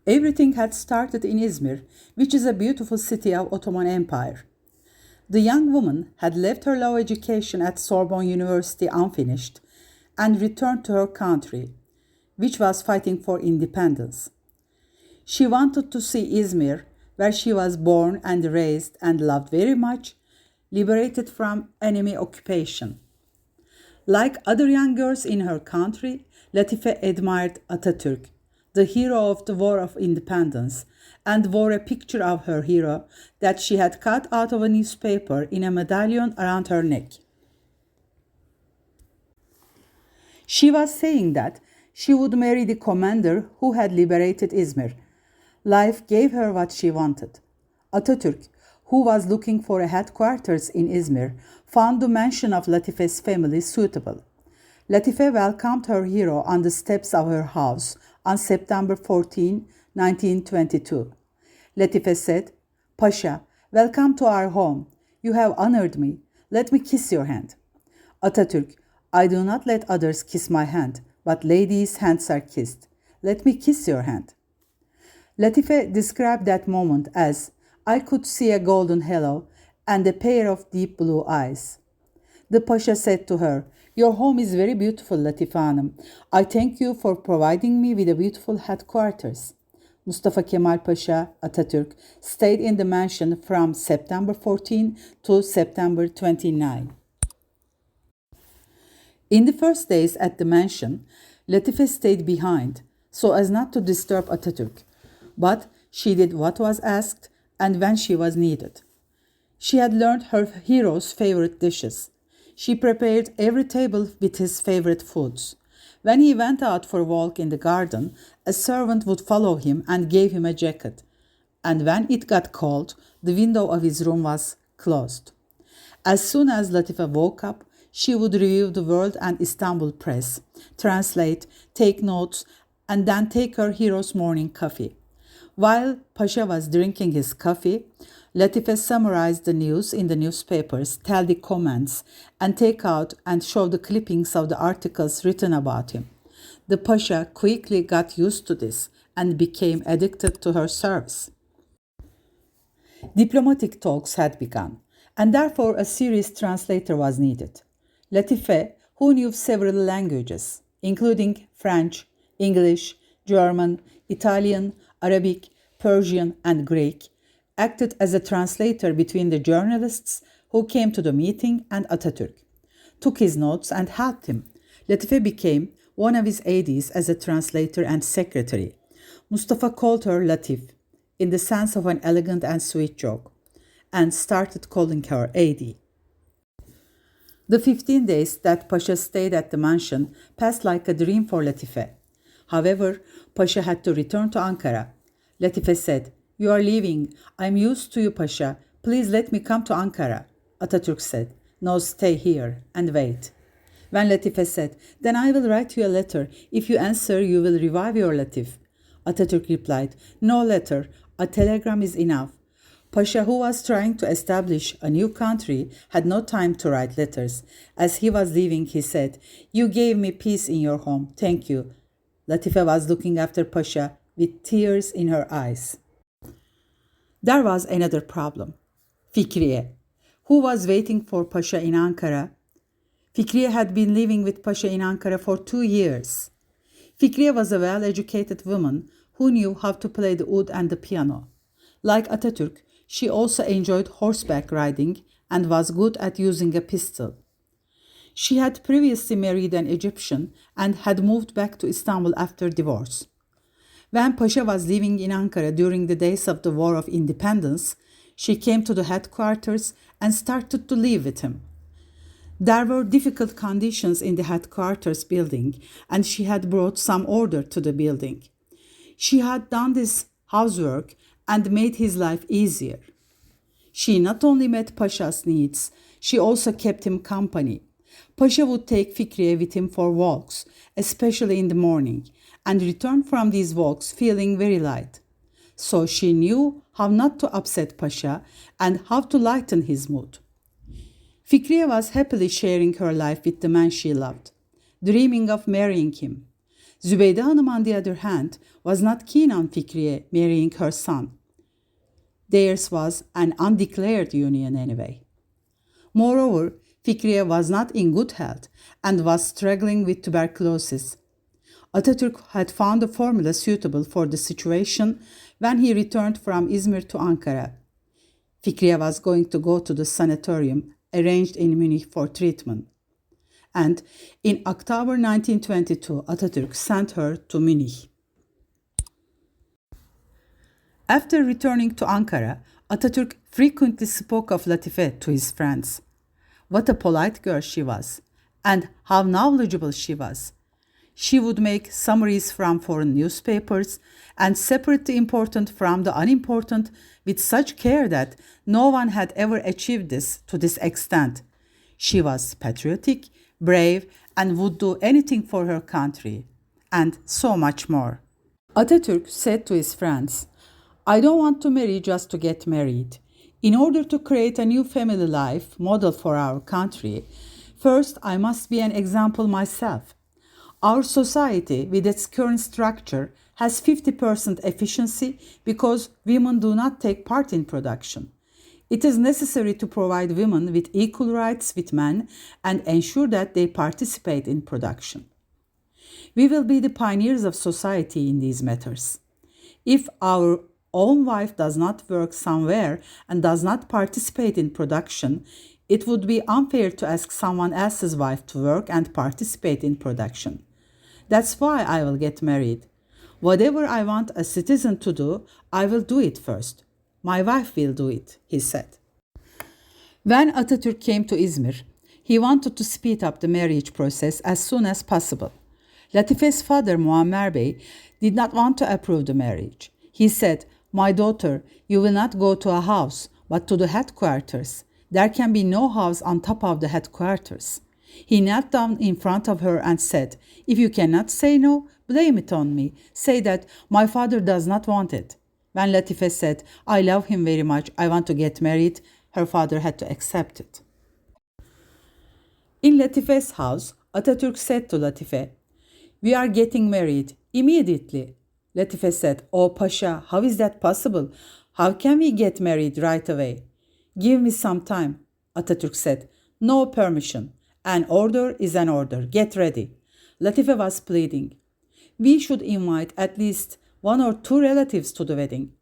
Everything had started in Izmir, which is a beautiful city of Ottoman Empire. The young woman had left her law education at Sorbonne University unfinished and returned to her country, which was fighting for independence. She wanted to see Izmir, where she was born and raised and loved very much, liberated from enemy occupation. Like other young girls in her country, Latife admired Atatürk, the hero of the War of Independence, and wore a picture of her hero that she had cut out of a newspaper in a medallion around her neck. She was saying that she would marry the commander who had liberated Izmir. Life gave her what she wanted. Atatürk, who was looking for a headquarters in Izmir, found the mansion of Latife's family suitable. Latife welcomed her hero on the steps of her house on September 14, 1922. Latife said, "Pasha, welcome to our home. You have honored me. Let me kiss your hand." Atatürk, "I do not let others kiss my hand, but ladies' hands are kissed. Let me kiss your hand." Latife described that moment as, "I could see a golden halo and a pair of deep blue eyes." The Pasha said to her, "Your home is very beautiful, Latife Hanım. I thank you for providing me with a beautiful headquarters." Mustafa Kemal Pasha, Atatürk, stayed in the mansion from September 14 to September 29. In the first days at the mansion, Latife stayed behind so as not to disturb Atatürk, but she did what was asked and when she was needed. She had learned her hero's favorite dishes. She prepared every table with his favorite foods. When he went out for a walk in the garden, a servant would follow him and gave him a jacket. And when it got cold, the window of his room was closed. As soon as Latife woke up, she would review the World and Istanbul press, translate, take notes, and then take her hero's morning coffee. While Pasha was drinking his coffee, Latife summarized the news in the newspapers, tell the comments, and take out and show the clippings of the articles written about him. The Pasha quickly got used to this and became addicted to her service. Diplomatic talks had begun, and therefore a serious translator was needed. Latife, who knew several languages, including French, English, German, Italian, Arabic, Persian, and Greek, acted as a translator between the journalists who came to the meeting and Atatürk, took his notes and helped him. Latife became one of his aides as a translator and secretary. Mustafa called her Latif, in the sense of an elegant and sweet joke, and started calling her aide. The 15 days that Pasha stayed at the mansion passed like a dream for Latife. However, Pasha had to return to Ankara. Latife said, "You are leaving. I'm used to you, Pasha. Please let me come to Ankara." Atatürk said, "No, stay here and wait." When Latife said, "Then I will write you a letter. If you answer, you will revive your Latif." Atatürk replied, "No letter. A telegram is enough." Pasha, who was trying to establish a new country, had no time to write letters. As he was leaving, he said, "You gave me peace in your home. Thank you." Latife was looking after Pasha with tears in her eyes. There was another problem. Fikriye, who was waiting for Pasha in Ankara. Fikriye had been living with Pasha in Ankara for 2 years. Fikriye was a well-educated woman who knew how to play the oud and the piano. Like Atatürk, she also enjoyed horseback riding and was good at using a pistol. She had previously married an Egyptian and had moved back to Istanbul after divorce. When Pasha was living in Ankara during the days of the War of Independence, she came to the headquarters and started to live with him. There were difficult conditions in the headquarters building, and she had brought some order to the building. She had done this housework and made his life easier. She not only met Pasha's needs, she also kept him company. Pasha would take Fikriye with him for walks, especially in the morning, and return from these walks feeling very light. So she knew how not to upset Pasha and how to lighten his mood. Fikriye was happily sharing her life with the man she loved, dreaming of marrying him. Zübeyde Hanım, on the other hand, was not keen on Fikriye marrying her son. Theirs was an undeclared union anyway. Moreover, Fikriye was not in good health and was struggling with tuberculosis. Atatürk had found a formula suitable for the situation when he returned from Izmir to Ankara. Fikriye was going to go to the sanatorium arranged in Munich for treatment. And in October 1922, Atatürk sent her to Munich. After returning to Ankara, Atatürk frequently spoke of Latife to his friends. What a polite girl she was, and how knowledgeable she was. She would make summaries from foreign newspapers and separate the important from the unimportant with such care that no one had ever achieved this to this extent. She was patriotic, brave, and would do anything for her country, and so much more. Atatürk said to his friends, "I don't want to marry just to get married. In order to create a new family life model for our country, first I must be an example myself. Our society, with its current structure, has 50% efficiency because women do not take part in production. It is necessary to provide women with equal rights with men and ensure that they participate in production. We will be the pioneers of society in these matters. If our own wife does not work somewhere and does not participate in production, it would be unfair to ask someone else's wife to work and participate in production. That's why I will get married. Whatever I want a citizen to do, I will do it first. My wife will do it," he said. When Atatürk came to Izmir, he wanted to speed up the marriage process as soon as possible. Latife's father, Muammer Bey, did not want to approve the marriage. He said, "My daughter, you will not go to a house, but to the headquarters. There can be no house on top of the headquarters." He knelt down in front of her and said, "If you cannot say no, blame it on me. Say that my father does not want it." When Latife said, "I love him very much, I want to get married," her father had to accept it. In Latife's house, Atatürk said to Latife, "We are getting married immediately." Latife said, "Oh Pasha, how is that possible? How can we get married right away?" "Give me some time." Atatürk said, "No permission. An order is an order. Get ready." Latife was pleading, "We should invite at least 1 or 2 relatives to the wedding."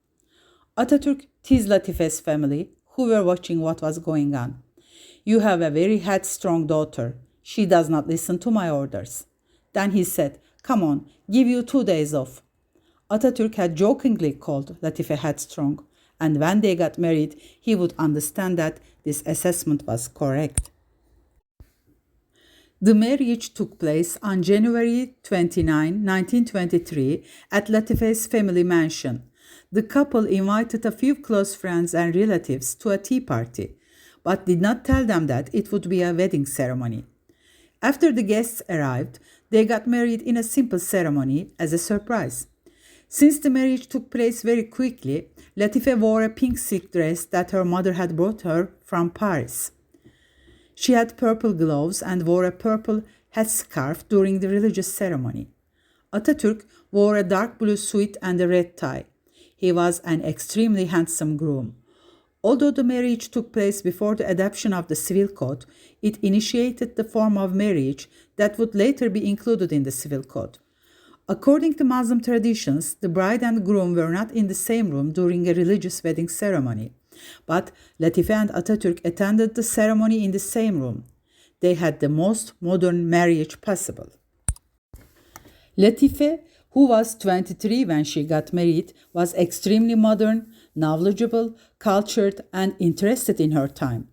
Atatürk teased Latife's family, who were watching what was going on. "You have a very headstrong daughter. She does not listen to my orders." Then he said, "Come on, give you 2 days off." Atatürk had jokingly called Latife headstrong, and when they got married, he would understand that this assessment was correct. The marriage took place on January 29, 1923 at Latife's family mansion. The couple invited a few close friends and relatives to a tea party, but did not tell them that it would be a wedding ceremony. After the guests arrived, they got married in a simple ceremony as a surprise. Since the marriage took place very quickly, Latife wore a pink silk dress that her mother had brought her from Paris. She had purple gloves and wore a purple headscarf during the religious ceremony. Atatürk wore a dark blue suit and a red tie. He was an extremely handsome groom. Although the marriage took place before the adoption of the civil code, it initiated the form of marriage that would later be included in the civil code. According to Muslim traditions, the bride and groom were not in the same room during a religious wedding ceremony. But Latife and Atatürk attended the ceremony in the same room. They had the most modern marriage possible. Latife, who was 23 when she got married, was extremely modern, knowledgeable, cultured, and interested in her time.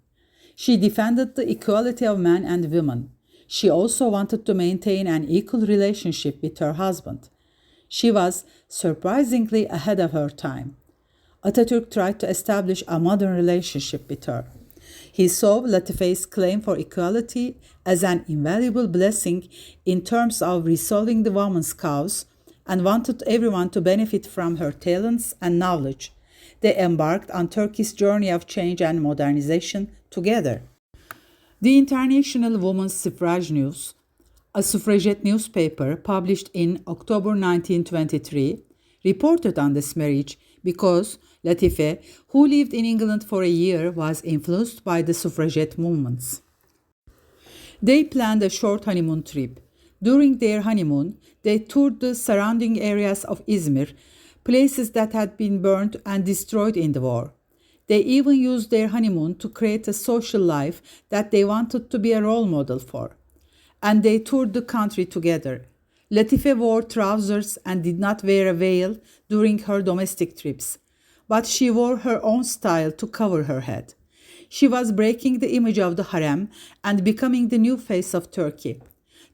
She defended the equality of men and women. She also wanted to maintain an equal relationship with her husband. She was surprisingly ahead of her time. Atatürk tried to establish a modern relationship with her. He saw Latife's claim for equality as an invaluable blessing in terms of resolving the woman's cause and wanted everyone to benefit from her talents and knowledge. They embarked on Turkey's journey of change and modernization together. The International Women's Suffrage News, A suffragette newspaper published in October 1923 reported on this marriage because Latife, who lived in England for a year, was influenced by the suffragette movements. They planned a short honeymoon trip. During their honeymoon, they toured the surrounding areas of Izmir, places that had been burned and destroyed in the war. They even used their honeymoon to create a social life that they wanted to be a role model for. And they toured the country together. Latife wore trousers and did not wear a veil during her domestic trips, but she wore her own style to cover her head. She was breaking the image of the harem and becoming the new face of Turkey.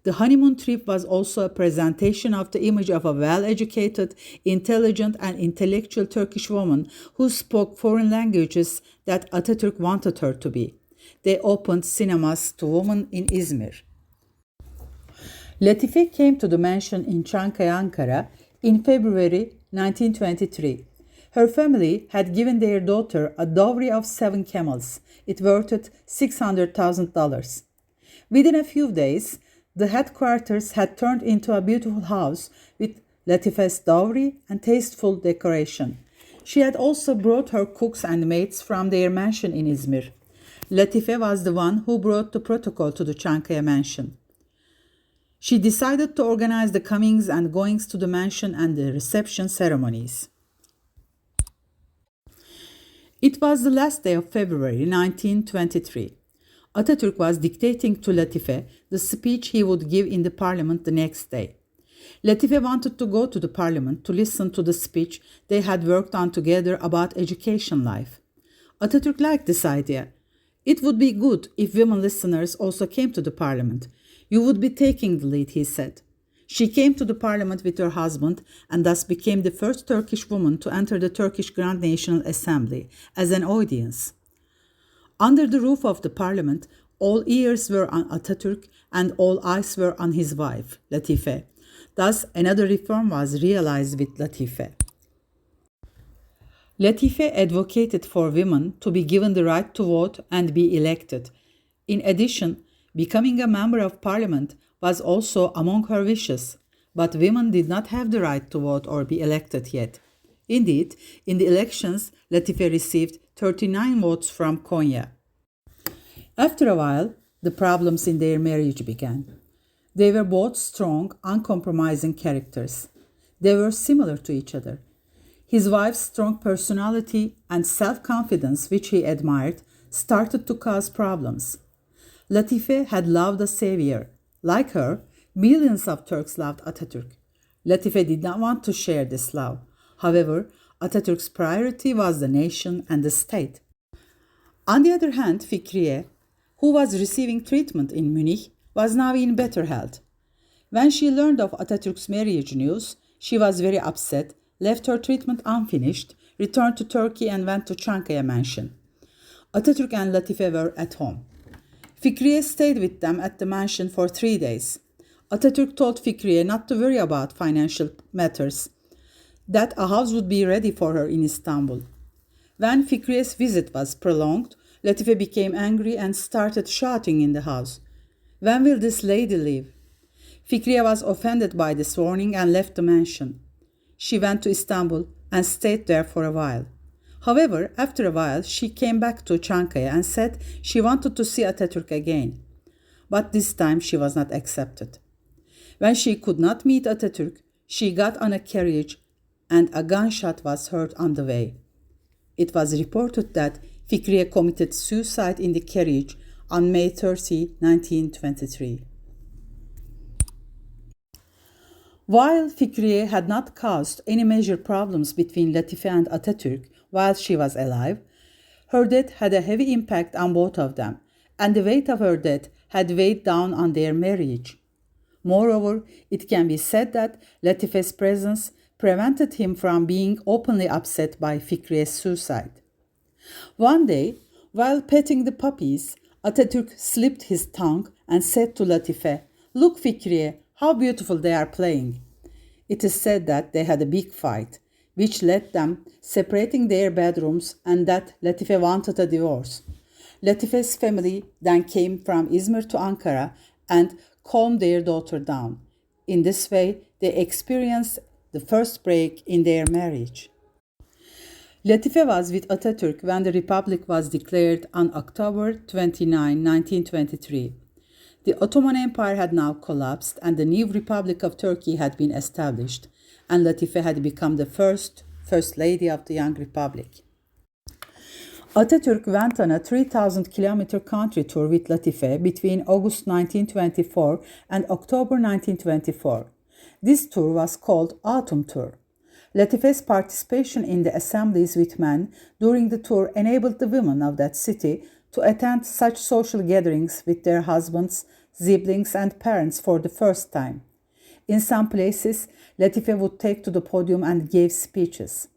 The honeymoon trip was also a presentation of the image of a well-educated, intelligent and intellectual Turkish woman who spoke foreign languages that Atatürk wanted her to be. They opened cinemas to women in Izmir. Latife came to the mansion in Çankaya, Ankara in February 1923. Her family had given their daughter a dowry of 7 camels. It worth $600,000. Within a few days, the headquarters had turned into a beautiful house with Latife's dowry and tasteful decoration. She had also brought her cooks and maids from their mansion in Izmir. Latife was the one who brought the protocol to the Çankaya mansion. She decided to organize the comings and goings to the mansion and the reception ceremonies. It was the last day of February 1923. Atatürk was dictating to Latife the speech he would give in the parliament the next day. Latife wanted to go to the parliament to listen to the speech they had worked on together about education life. Atatürk liked this idea. It would be good if women listeners also came to the parliament. You would be taking the lead, he said. She came to the parliament with her husband and thus became the first Turkish woman to enter the Turkish Grand National Assembly as an audience. Under the roof of the parliament, all ears were on Atatürk and all eyes were on his wife, Latife. Thus, another reform was realized with Latife. Latife advocated for women to be given the right to vote and be elected. In addition, becoming a member of parliament was also among her wishes, but women did not have the right to vote or be elected yet. Indeed, in the elections, Latife received 39 votes from Konya. After a while, the problems in their marriage began. They were both strong, uncompromising characters. They were similar to each other. His wife's strong personality and self-confidence, which he admired, started to cause problems. Latife had loved a savior. Like her, millions of Turks loved Atatürk. Latife did not want to share this love. However, Atatürk's priority was the nation and the state. On the other hand, Fikriye, who was receiving treatment in Munich, was now in better health. When she learned of Atatürk's marriage news, she was very upset, left her treatment unfinished, returned to Turkey and went to Çankaya mansion. Atatürk and Latife were at home. Fikriye stayed with them at the mansion for 3 days. Atatürk told Fikriye not to worry about financial matters, that a house would be ready for her in Istanbul. When Fikriye's visit was prolonged, Latife became angry and started shouting in the house. "When will this lady leave?" Fikriye was offended by this warning and left the mansion. She went to Istanbul and stayed there for a while. However, after a while, she came back to Çankaya and said she wanted to see Atatürk again. But this time she was not accepted. When she could not meet Atatürk, she got on a carriage and a gunshot was heard on the way. It was reported that Fikriye committed suicide in the carriage on May 30, 1923. While Fikriye had not caused any major problems between Latife and Atatürk while she was alive, her death had a heavy impact on both of them, and the weight of her death had weighed down on their marriage. Moreover, it can be said that Latife's presence prevented him from being openly upset by Fikriye's suicide. One day, while petting the puppies, Atatürk slipped his tongue and said to Latife, "Look, Fikriye, how beautiful they are playing." It is said that they had a big fight, which led them separating their bedrooms and that Latife wanted a divorce. Latife's family then came from Izmir to Ankara and calmed their daughter down. In this way, they experienced the first break in their marriage. Latife was with Atatürk when the Republic was declared on October 29, 1923. The Ottoman Empire had now collapsed and the new Republic of Turkey had been established, and Latife had become the First Lady of the young Republic. Atatürk went on a 3,000-kilometer country tour with Latife between August 1924 and October 1924. This tour was called Autumn Tour. Latife's participation in the assemblies with men during the tour enabled the women of that city to attend such social gatherings with their husbands, siblings, and parents for the first time. In some places, Latife would take to the podium and give speeches.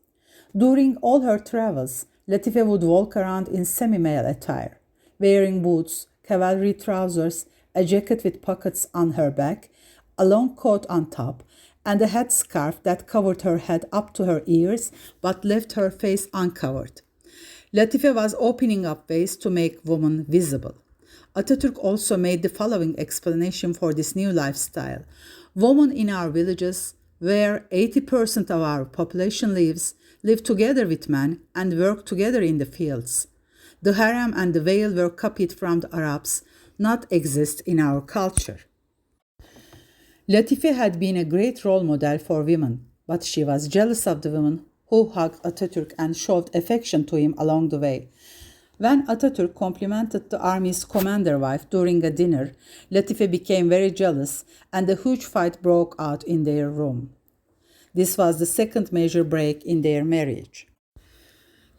During all her travels, Latife would walk around in semi-male attire, wearing boots, cavalry trousers, a jacket with pockets on her back, a long coat on top, and a headscarf that covered her head up to her ears but left her face uncovered. Latife was opening up ways to make women visible. Atatürk also made the following explanation for this new lifestyle. Women in our villages, where 80% of our population live together with men and work together in the fields. The harem and the veil were copied from the Arabs, not exist in our culture. Latife had been a great role model for women, but she was jealous of the women who hugged Atatürk and showed affection to him along the way. When Atatürk complimented the army's commander wife during a dinner, Latife became very jealous and a huge fight broke out in their room. This was the second major break in their marriage.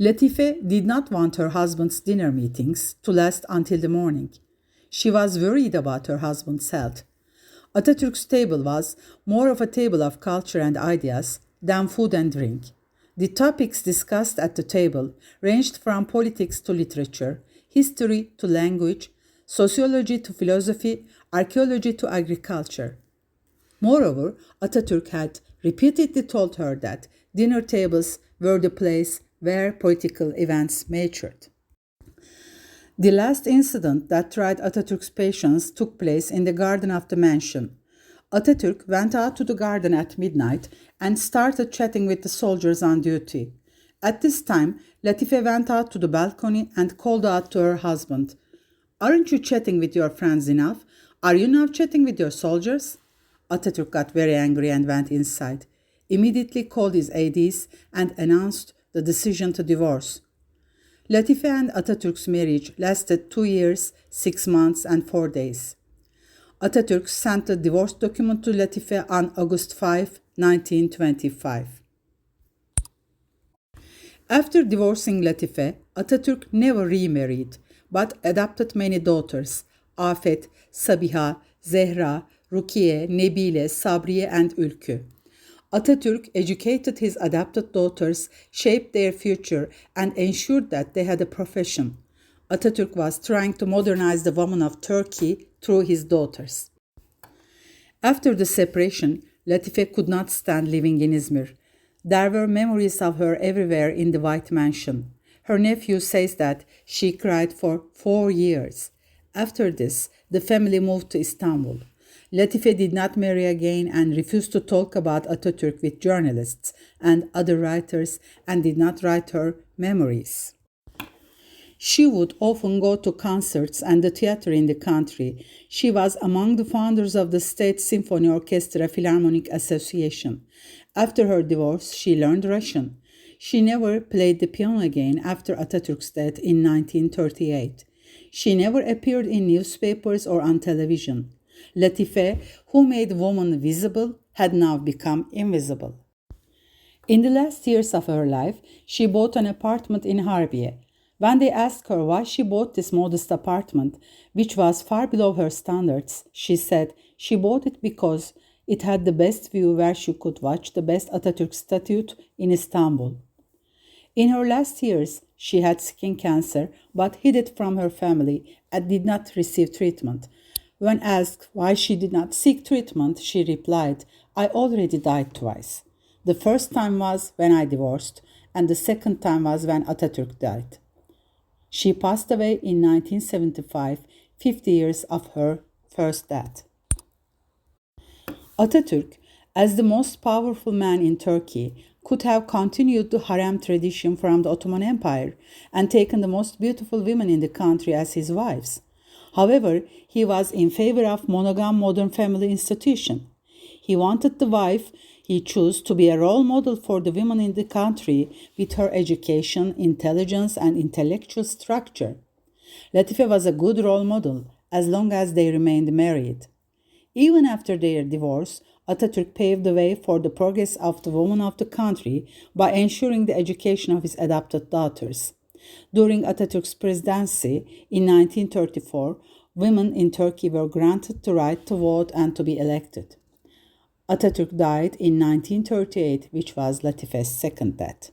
Latife did not want her husband's dinner meetings to last until the morning. She was worried about her husband's health. Atatürk's table was more of a table of culture and ideas than food and drink. The topics discussed at the table ranged from politics to literature, history to language, sociology to philosophy, archaeology to agriculture. Moreover, Atatürk had repeatedly told her that dinner tables were the place where political events matured. The last incident that tried Atatürk's patience took place in the garden of the mansion. Atatürk went out to the garden at midnight and started chatting with the soldiers on duty. At this time, Latife went out to the balcony and called out to her husband, "Aren't you chatting with your friends enough? Are you now chatting with your soldiers?" Atatürk got very angry and went inside, immediately called his aides and announced the decision to divorce. Latife and Atatürk's marriage lasted 2 years, 6 months, and 4 days. Atatürk sent the divorce document to Latife on August 5, 1925. After divorcing Latife, Atatürk never remarried, but adopted many daughters, Afet, Sabiha, Zehra, Rukiye, Nebile, Sabriye, and Ülkü. Atatürk educated his adopted daughters, shaped their future, and ensured that they had a profession. Atatürk was trying to modernize the women of Turkey through his daughters. After the separation, Latife could not stand living in Izmir. There were memories of her everywhere in the White Mansion. Her nephew says that she cried for 4 years. After this, the family moved to Istanbul. Latife did not marry again and refused to talk about Atatürk with journalists and other writers and did not write her memories. She would often go to concerts and the theater in the country. She was among the founders of the State Symphony Orchestra Philharmonic Association. After her divorce, she learned Russian. She never played the piano again after Atatürk's death in 1938. She never appeared in newspapers or on television. Latife, who made women visible, had now become invisible. In the last years of her life, she bought an apartment in Harbiye. When they asked her why she bought this modest apartment, which was far below her standards, she said she bought it because it had the best view where she could watch the best Atatürk statue in Istanbul. In her last years, she had skin cancer but hid it from her family and did not receive treatment. When asked why she did not seek treatment, she replied, "I already died twice. The first time was when I divorced, and the second time was when Atatürk died." She passed away in 1975, 50 years of her first death. Atatürk, as the most powerful man in Turkey, could have continued the harem tradition from the Ottoman Empire and taken the most beautiful women in the country as his wives. However, he was in favor of monogam modern family institution. He wanted the wife he chose to be a role model for the women in the country with her education, intelligence, and intellectual structure. Latife was a good role model as long as they remained married. Even after their divorce, Atatürk paved the way for the progress of the women of the country by ensuring the education of his adopted daughters. During Atatürk's presidency in 1934, women in Turkey were granted the right to vote and to be elected. Atatürk died in 1938, which was Latife's second death.